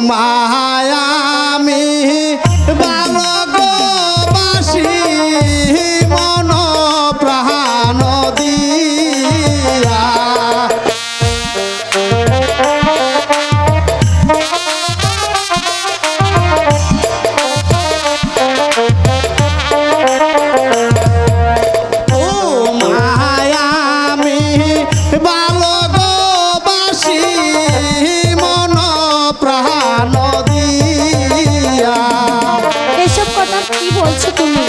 Miami বালগবাসী মন প্রাণ দিয়া ও মায়ামি বালগবাসী মন প্রাণ দিয়া। এসব কথা কি বলছো তুমি?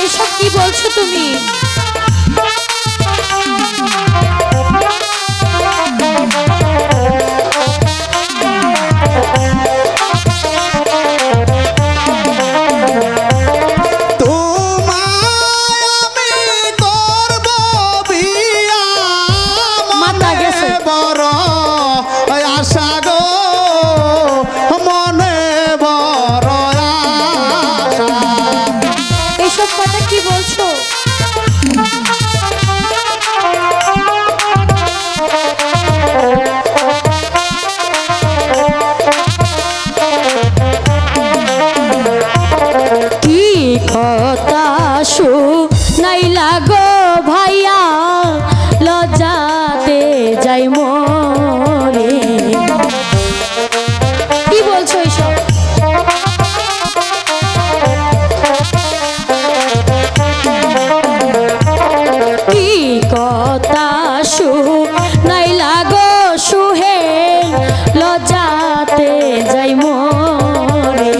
এসব কি বলছো তুমি? এসব কথা কি বলছো? কি কথা শুনাইলা গো ভাইয়া, লজ্জাতে যাই মরে। কি বলছো এসব? কি কথা শুনাইলা গো সুহেল, লজ্জাতে যাই মরে।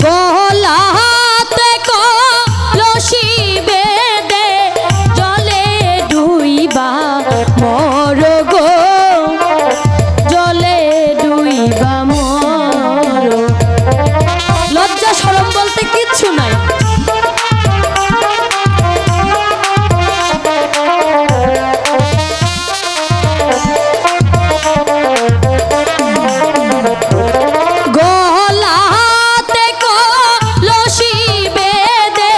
গলাতে কলসি বেঁধে জলে ডুইবা মর গো, জলে ডুইবা মর। লজ্জা শরম বলতে কিচ্ছু নাই। গলাতে কলসি বেঁধে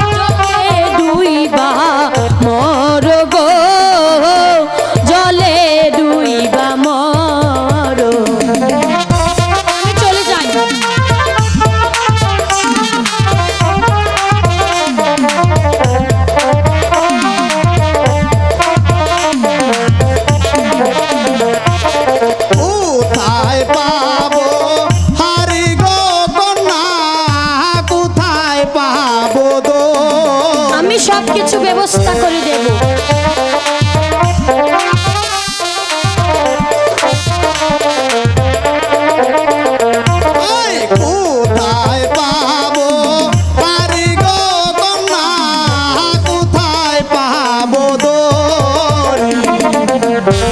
জলে ডুইবা মর গো, জলে ডুইবা মর। আমি চলে যাই। কোথায় পাবো হারি গো কন্যা, কোথায় পাবো দো? আমি সব কিছু ব্যবস্থা করে দেব। ওই কোথায় পাবো হারি গো কন্যা, কোথায় পাবো দো?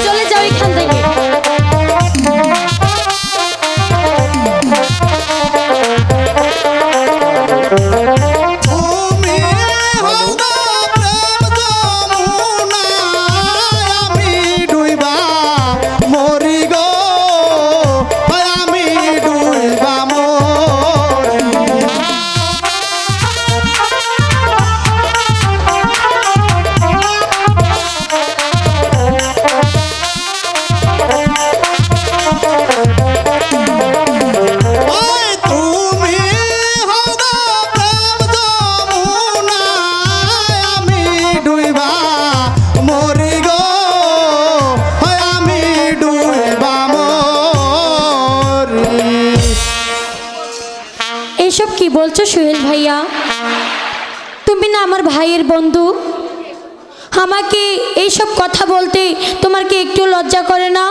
চলে যাও এখান থেকে। তুমি হও গো প্রেম যমুনা, আমি ডুইবা মরি গো, আমি ডুইবা মরি। ওই তুমি হও গো প্রেম যমুনা, আমি ডুইবা মরি গো, আমি ডুইবা মরি। এসব কি বলছো সোহেল ভাইয়া? তুমি না আমার ভাইয়ের বন্ধু, আমাকে এইসব কথা বলতে তোমার কি একটু লজ্জা করে না?